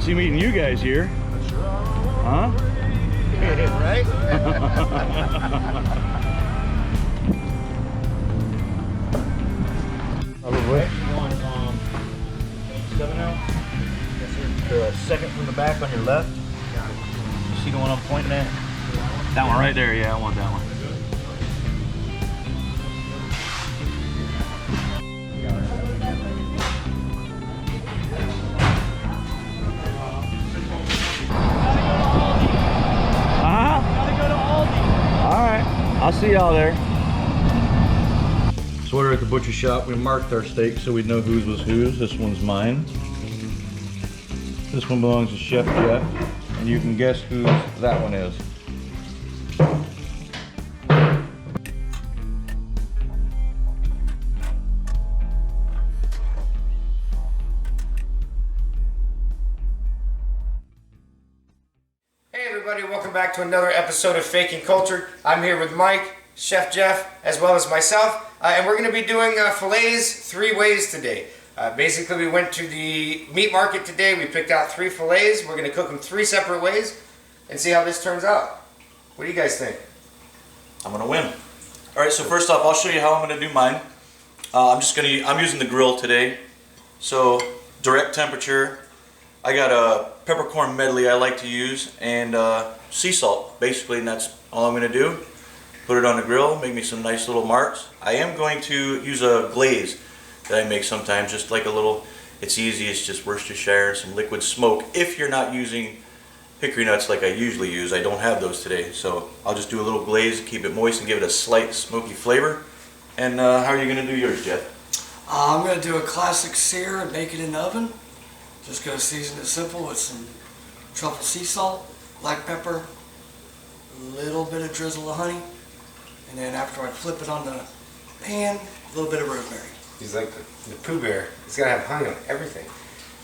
fancy meeting you guys here. Huh? Right? Probably. One 7-ounce. Yes, sir. The second from the back on your left. You see the one I'm pointing at? That one right there, yeah, I want that one. I'll see y'all there. So we're at the butcher shop. We marked our steak so we'd know whose was whose. This one's mine. This one belongs to Chef Jeff. And you can guess whose that one is. Hey everybody, welcome back to another episode of Faking Culture. I'm here with Mike, Chef Jeff, as well as myself, and we're going to be doing fillets 3 ways today. Basically, we went to the meat market today. We picked out 3 fillets. We're going to cook them 3 separate ways and see how this turns out. What do you guys think? I'm going to win. All right, so first off, I'll show you how I'm going to do mine. I'm using the grill today. So direct temperature. I got a peppercorn medley I like to use, and sea salt, basically, and that's all I'm going to do. Put it on the grill, make me some nice little marks. I am going to use a glaze that I make sometimes, just like a little, it's easy, it's just Worcestershire and some liquid smoke. If you're not using hickory nuts like I usually use, I don't have those today, so I'll just do a little glaze to keep it moist and give it a slight smoky flavor. And how are you going to do yours, Jeff? I'm going to do a classic sear and bake it in the oven. Just going to season it simple with some truffle sea salt, black pepper, a little bit of drizzle of honey, and then after I flip it on the pan, a little bit of rosemary. He's like the Pooh Bear. He's got to have honey on everything.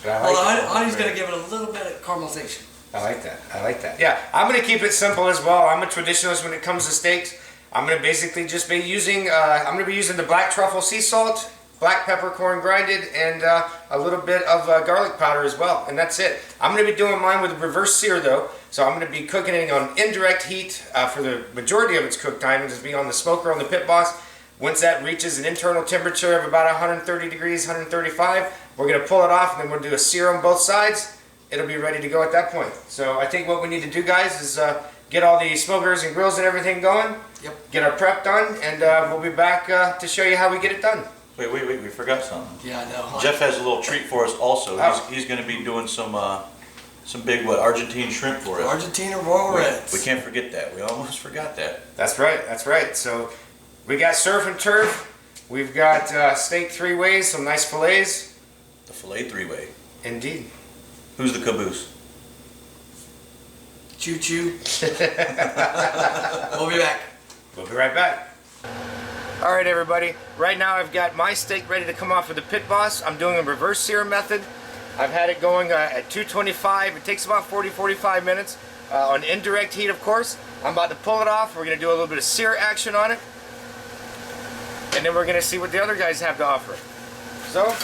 But I Well, like the honey's going to give it a little bit of caramelization. I like that. I like that. Yeah, I'm going to keep it simple as well. I'm a traditionalist when it comes to steaks. I'm going to basically just be using, the black truffle sea salt, black peppercorn grinded, and a little bit of garlic powder as well, and that's it. I'm going to be doing mine with a reverse sear though, so I'm going to be cooking it on indirect heat for the majority of its cook time, and just be on the smoker on the Pit Boss. Once that reaches an internal temperature of about 130 degrees, 135, we're going to pull it off, and then we'll do a sear on both sides. It'll be ready to go at that point. So I think what we need to do, guys, is get all the smokers and grills and everything going, get our prep done, and we'll be back to show you how we get it done. Wait, we forgot something. Yeah, I know. Jeff has a little treat for us also. Oh. He's going to be doing some big, Argentine shrimp for us. Argentina Royal Reds. We can't forget that. We almost forgot that. That's right, that's right. So we got surf and turf. We've got steak 3 ways, some nice fillets. The fillet 3-way. Indeed. Who's the caboose? Choo choo. We'll be back. We'll be right back. All right, everybody. Right now I've got my steak ready to come off of the Pit Boss. I'm doing a reverse sear method. I've had it going at 225. It takes about 40-45 minutes on indirect heat, of course. I'm about to pull it off. We're going to do a little bit of sear action on it. And then we're going to see what the other guys have to offer. So,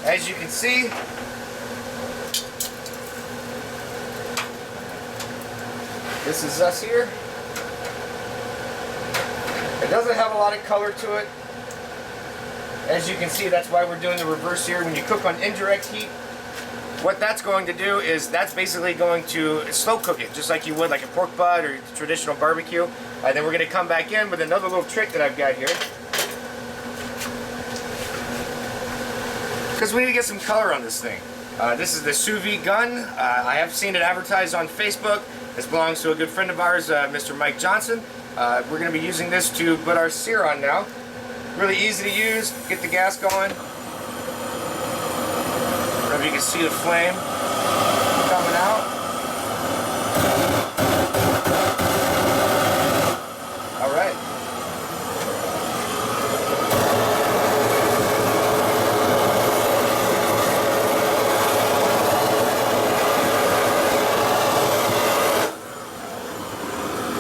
as you can see, this is us here. It doesn't have a lot of color to it. As you can see, that's why we're doing the reverse sear. When you cook on indirect heat, what that's going to do is that's basically going to slow cook it, just like you would like a pork butt or traditional barbecue. And then we're going to come back in with another little trick that I've got here. Because we need to get some color on this thing. This is the sous vide gun. I have seen it advertised on Facebook. This belongs to a good friend of ours, Mr. Mike Johnson. We're going to be using this to put our sear on now. Really easy to use. Get the gas going. I don't know if you can see the flame coming out. All right.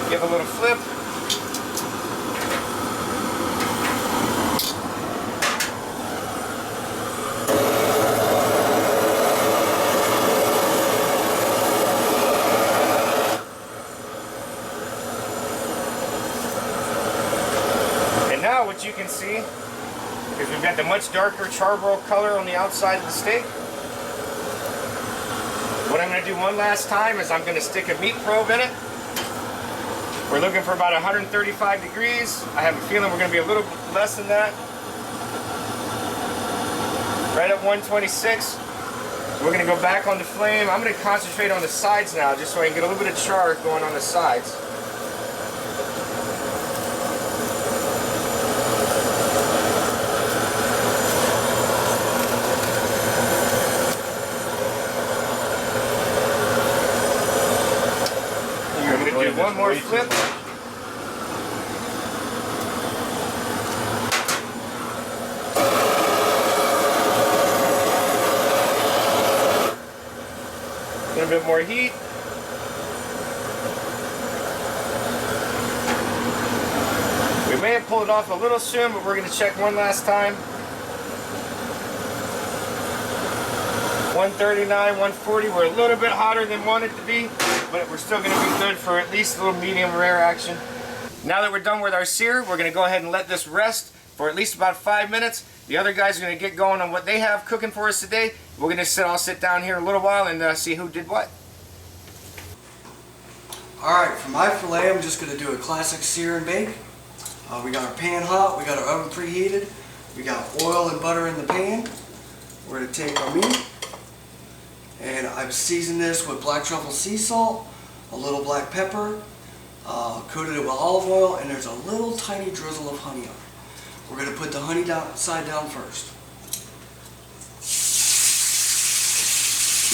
Give a little flip. what you can see is we've got the much darker charbroil color on the outside of the steak. What I'm going to do one last time is I'm going to stick a meat probe in it. We're looking for about 135 degrees. I have a feeling we're going to be a little less than that. Right at 126. We're going to go back on the flame. I'm going to concentrate on the sides now just so I can get a little bit of char going on the sides. One more flip. A little bit more heat. We may have pulled it off a little soon, but we're going to check one last time. 139, 140. We're a little bit hotter than wanted to be, but we're still going to be good for at least a little medium rare action. Now that we're done with our sear, we're going to go ahead and let this rest for at least about 5 minutes. The other guys are going to get going on what they have cooking for us today. We're going to all sit down here a little while and see who did what. Alright, for my filet, I'm just going to do a classic sear and bake. We got our pan hot, we got our oven preheated, we got oil and butter in the pan. We're going to take our meat, and I've seasoned this with black truffle sea salt, a little black pepper, coated it with olive oil, and there's a little tiny drizzle of honey on it. We're going to put the honey side down first.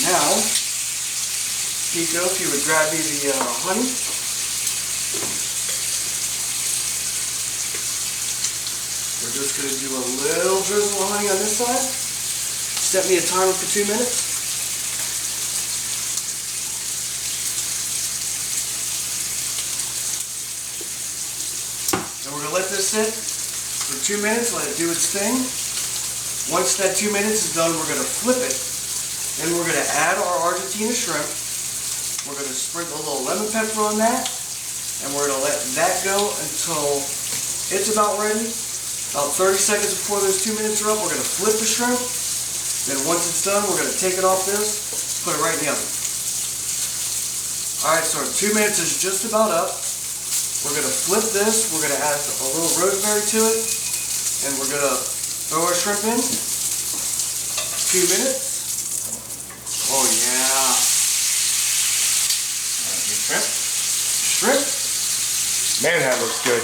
Now, Pico, if you would grab me the honey. We're just going to do a little drizzle of honey on this side. Set me a timer for 2 minutes. And we're going to let this sit for 2 minutes, let it do its thing. Once that 2 minutes is done, we're going to flip it. Then we're going to add our Argentina shrimp. We're going to sprinkle a little lemon pepper on that. And we're going to let that go until it's about ready. About 30 seconds before those 2 minutes are up, we're going to flip the shrimp. Then once it's done, we're going to take it off this, put it right in the oven. Alright, so our 2 minutes is just about up. We're going to flip this, we're going to add a little rosemary to it, and we're going to throw our shrimp in. 2 minutes. Oh yeah. Shrimp? Shrimp. Man, that looks good.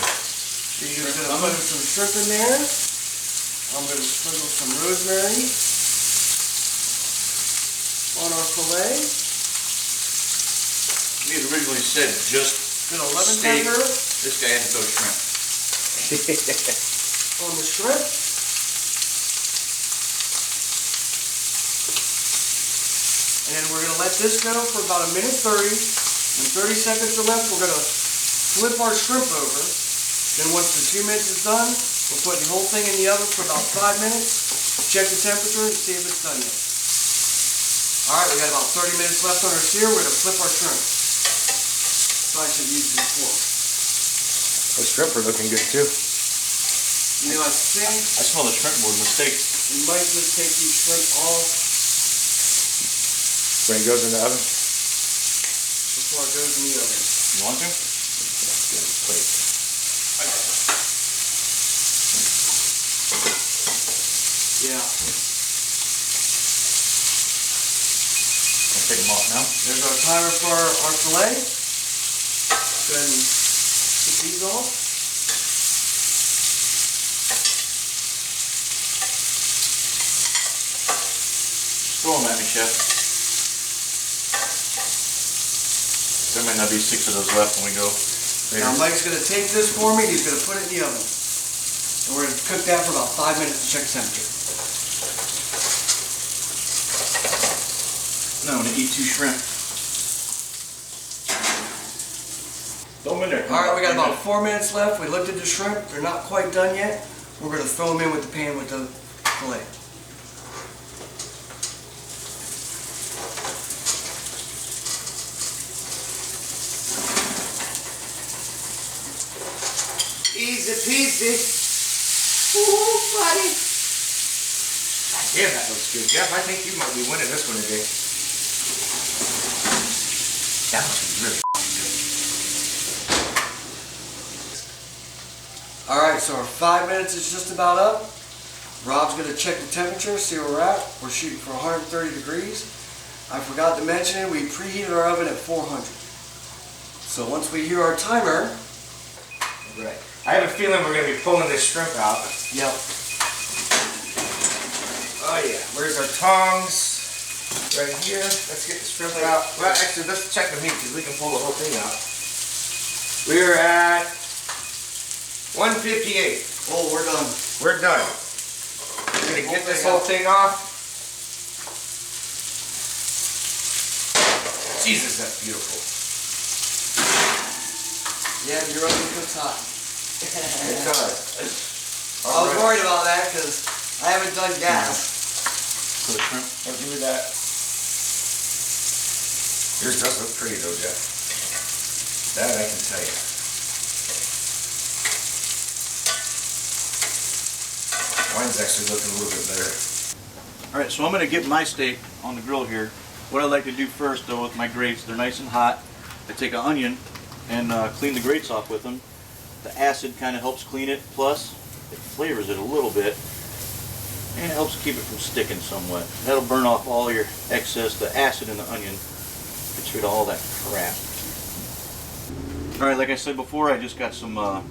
So you're going to put some shrimp in there. I'm going to sprinkle some rosemary on our filet. We had originally said just Good lemon steak. pepper This guy had to throw shrimp. on the shrimp. And then we're going to let this go for about 1 minute 30. When 30 seconds are left, we're going to flip our shrimp over. Then once the 2 minutes is done, we'll put the whole thing in the oven for about 5 minutes. Check the temperature and see if it's done yet. Alright, we got about 30 minutes left on our sear. We're going to flip our shrimp. Probably should use this fork. Those shrimp are looking good too. You know, I think I smell the shrimp more than the steak. we might just take these shrimp off When it goes in the oven. before it goes in the oven. You want to? Plate. Yeah. I'll take them off now. There's our timer for our filet. Go ahead and put these off. Throw them at me, chef. There might not be 6 of those left when we go. Now Mike's going to take this for me and he's going to put it in the oven. And we're going to cook that for about 5 minutes to check temperature. No, I'm going to eat 2 shrimp. Throw them in there. Alright, we got about 4 minutes left. We looked at the shrimp. They're not quite done yet. We're going to throw them in with the pan with the filet. Easy peasy. Ooh, buddy. God damn, that looks good, Jeff. I think you might be winning this one today. That looks really good. Alright, so our 5 minutes is just about up. Rob's going to check the temperature, see where we're at. We're shooting for 130 degrees. I forgot to mention we preheated our oven at 400. So once we hear our timer... Right. I have a feeling we're going to be pulling this shrimp out. Yep. Oh yeah. Where's our tongs? Right here. Let's get the shrimp out. Well, actually, let's check the meat because we can pull the whole thing out. We're at 158. Oh, we're done. We're done. We're going to get this whole thing off. Jesus, that's beautiful. Yeah, your oven cooks hot. It does. I was worried about that because I haven't done gas. For the shrimp. I'll give you that. Yours does look pretty though, Jeff. That I can tell you. Mine's actually looking a little bit better. Alright, so I'm going to get my steak on the grill here. What I like to do first though with my grates, they're nice and hot. I take an onion and clean the grates off with them. The acid kind of helps clean it, plus it flavors it a little bit and it helps keep it from sticking somewhat. That'll burn off all your excess, the acid in the onion, gets rid of all that crap. Alright, like I said before, I just got some, I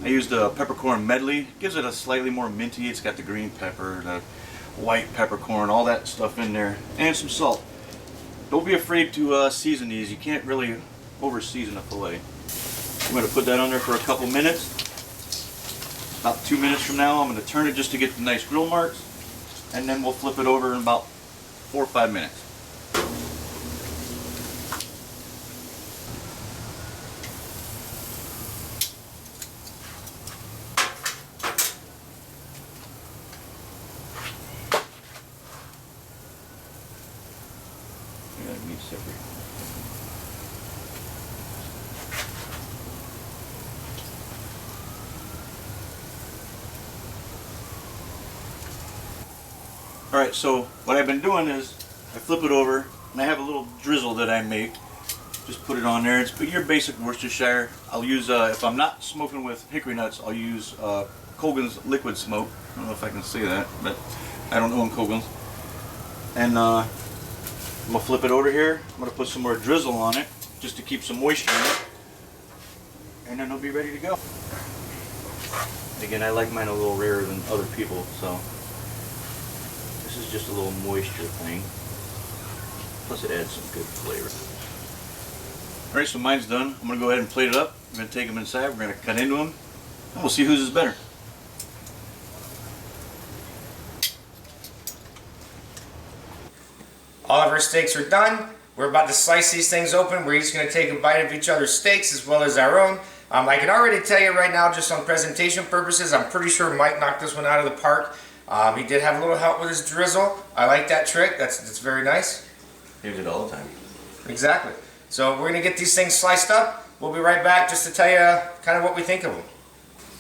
used a peppercorn medley. Gives it a slightly more minty. It's got the green pepper, the white peppercorn, all that stuff in there, and some salt. Don't be afraid to season these. You can't really over season a fillet. I'm going to put that on there for a couple minutes. About 2 minutes from now I'm going to turn it just to get the nice grill marks, and then we'll flip it over in about 4 or 5 minutes. Alright, so what I've been doing is I flip it over and I have a little drizzle that I make. Just put it on there. It's your basic Worcestershire. I'll use, if I'm not smoking with hickory nuts, I'll use Colgan's liquid smoke. I don't know if I can say that, but I don't own Colgan's. And I'm going to flip it over here. I'm going to put some more drizzle on it just to keep some moisture in it. And then it'll be ready to go. Again, I like mine a little rarer than other people, so this is just a little moisture thing. Plus it adds some good flavor. Alright, so mine's done. I'm going to go ahead and plate it up. I'm going to take them inside. We're going to cut into them. And we'll see whose is better. All of our steaks are done. We're about to slice these things open. We're each going to take a bite of each other's steaks as well as our own. I can already tell you right now, just on presentation purposes, I'm pretty sure Mike knocked this one out of the park. He did have a little help with his drizzle. I like that trick. That's very nice. He does it all the time. Exactly. So we're going to get these things sliced up. We'll be right back just to tell you kind of what we think of them.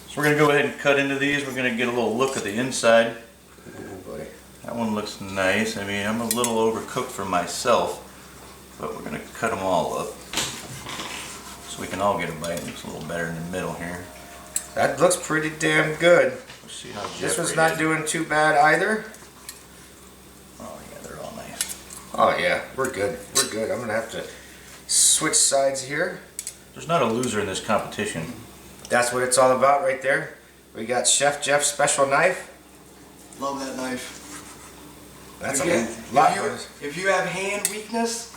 So we're going to go ahead and cut into these. We're going to get a little look at the inside. Oh boy. That one looks nice. I mean, I'm a little overcooked for myself, but we're going to cut them all up so we can all get a bite. It looks a little better in the middle here. That looks pretty damn good. Let's see how This one's Jeffrey not is. doing too bad either. Oh yeah, they're all nice. Oh yeah, we're good. We're good. I'm going to have to switch sides here. There's not a loser in this competition. That's what it's all about right there. We got Chef Jeff's special knife. Love that knife. That's Again, a lot. if you have hand weakness,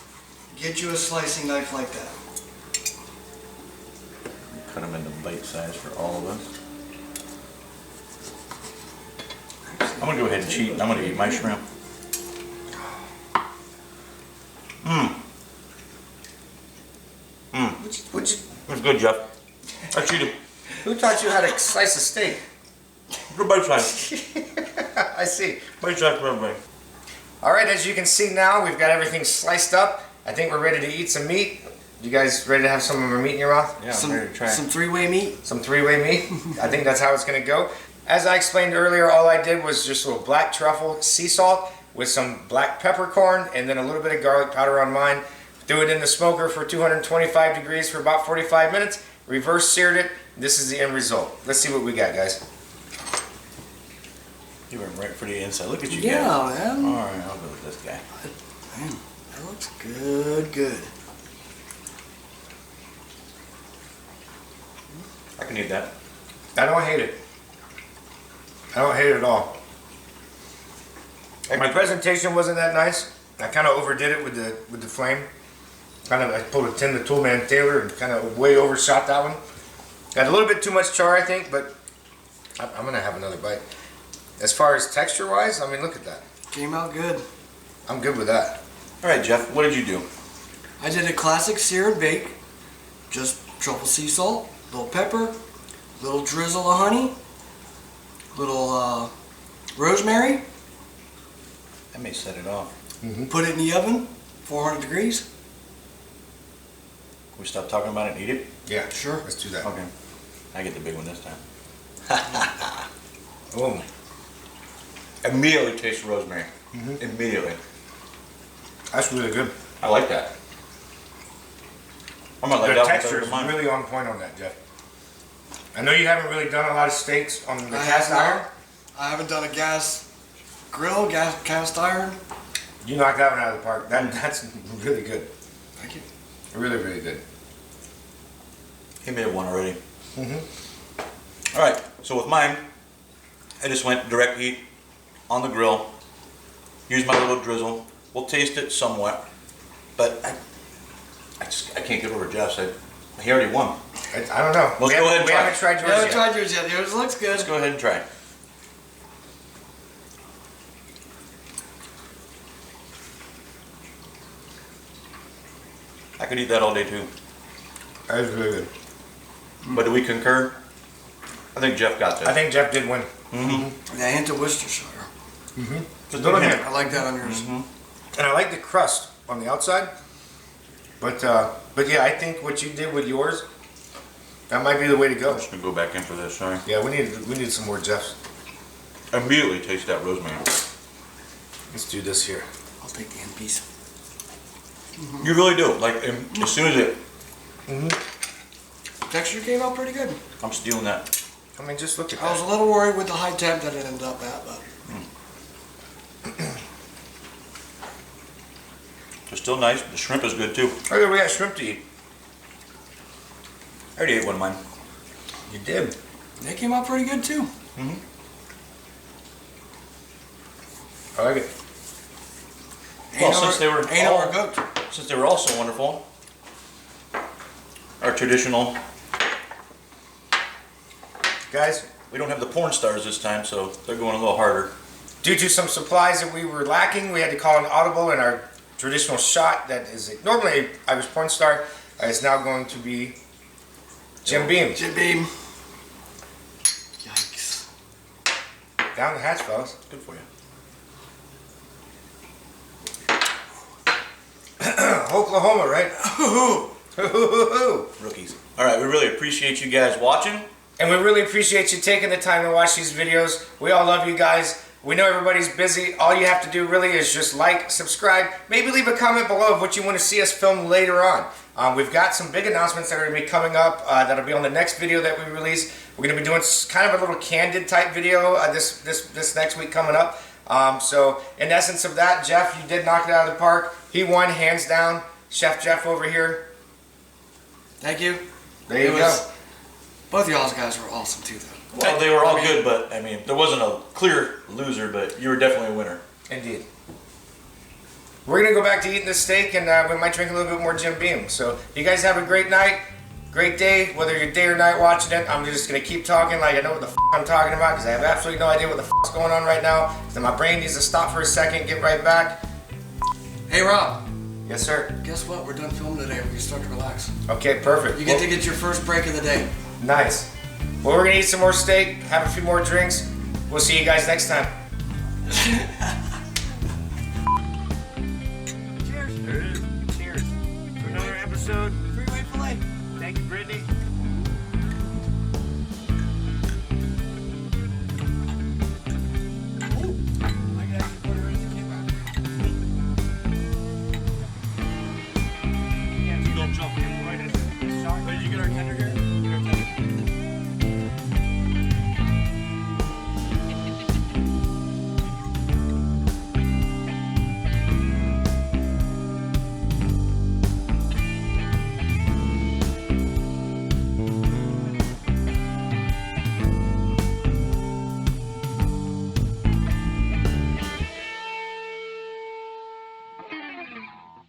get you a slicing knife like that. Cut them into bite size for all of us. I'm going to go ahead and cheat. I'm going to eat my shrimp. That's good, Jeff. I cheated. Who taught you how to slice a steak? Good bite size. I see. Bite size for everybody. Alright, as you can see now, we've got everything sliced up. I think we're ready to eat some meat. You guys ready to have some of our meat in your mouth? Yeah, I'm ready to try. Some three-way meat. Some three-way meat. I think that's how it's going to go. as I explained earlier, all I did was just a little black truffle sea salt with some black peppercorn and then a little bit of garlic powder on mine. Threw it in the smoker for 225 degrees for about 45 minutes. Reverse seared it. This is the end result. Let's see what we got, guys. You went right for the inside. Look at you Yeah, guys. man. All right, I'll go with this guy. Man, that looks good, good. I can eat that. I don't hate it. I don't hate it at all. My presentation wasn't that nice. I kind of overdid it with the flame. I pulled a Tim the Toolman Taylor and kind of way overshot that one. Got a little bit too much char, I think, but I'm gonna have another bite. As far as texture-wise, I mean, look at that. Came out good. I'm good with that. All right, Jeff, what did you do? I did a classic sear and bake. Just truffle sea salt, little pepper, little drizzle of honey, little rosemary. That may set it off. Put it in the oven, 400 degrees. Can we stop talking about it and eat it? Yeah, Sure. let's do that. Okay. I get the big one this time. Boom. Immediately taste rosemary. Immediately. That's really good. I like that. I might like The that texture one is better than mine. really on point on that, Jeff. I know you haven't really done a lot of steaks on the I cast have not. iron. I haven't done a gas grill, cast iron. You knocked that one out of the park. That's really good. Thank you. Really, really good. He made one already. All right, so with mine, I just went direct heat on the grill. Used my little drizzle. We'll taste it somewhat, but I can't get over Jeff's. He already won. I don't know. Let's go ahead and we try haven't it. tried I yours haven't yet. tried yours yet. Yours looks good. Let's go ahead and try it. I could eat that all day too. That was really good. But do we concur? I think Jeff got this. I think Jeff did win. Yeah, hint of Worcestershire. Just Little a hint. hint. I like that on yours. And I like the crust on the outside. But yeah, I think what you did with yours, that might be the way to go. I'm just gonna go back in for this. Sorry. Yeah, we need some more Jeffs. Immediately taste that rosemary. Let's do this here. I'll take the end piece. You really do. Like as soon as it, Texture came out pretty good. I'm stealing that. I mean, just look at I was a that. little worried with the high temp that it ended up at, but They're still nice. The shrimp is good too. Oh, yeah, we got shrimp to eat. I already ate one of mine. You did. they came out pretty good too. I like it. Well, since they were ain't all- overcooked. Since they were all so wonderful, our traditional. Guys, We don't have the porn stars this time, so they're going a little harder. due to some supplies that we were lacking, we had to call an audible, and our traditional shot that is normally Irish porn star is now going to be Jim Beam. Jim Beam. Yikes. Down the hatch, fellas. Good for you. Oklahoma, right? Rookies. All right, we really appreciate you guys watching. And we really appreciate you taking the time to watch these videos. We all love you guys. We know everybody's busy. All you have to do really is just like, subscribe, maybe leave a comment below of what you want to see us film later on. We've got some big announcements that are going to be coming up that'll be on the next video that we release. We're going to be doing kind of a little candid type video this next week coming up. So in essence of that, Jeff, you did knock it out of the park. He won hands down. Chef Jeff over here. Thank you. There you go. Both of y'all's guys were awesome too, though. Well, they were all good, but I mean, there wasn't a clear loser, but you were definitely a winner. Indeed. We're going to go back to eating this steak, and we might drink a little bit more Jim Beam. So you guys have a great night, great day, whether you're day or night watching it. I'm just going to keep talking like I know what the f I'm talking about, because I have absolutely no idea what the f is going on right now. So my brain needs to stop for a second, get right back. Hey, Rob. Yes, sir. Guess what? We're done filming today. We can start to relax. Okay, perfect. You get to get your first break of the day. Nice. Well, we're going to eat some more steak, have a few more drinks. We'll see you guys next time. Cheers. Cheers. To another episode. Way Filet. Thank you, Brittany. Ready to get our tender here?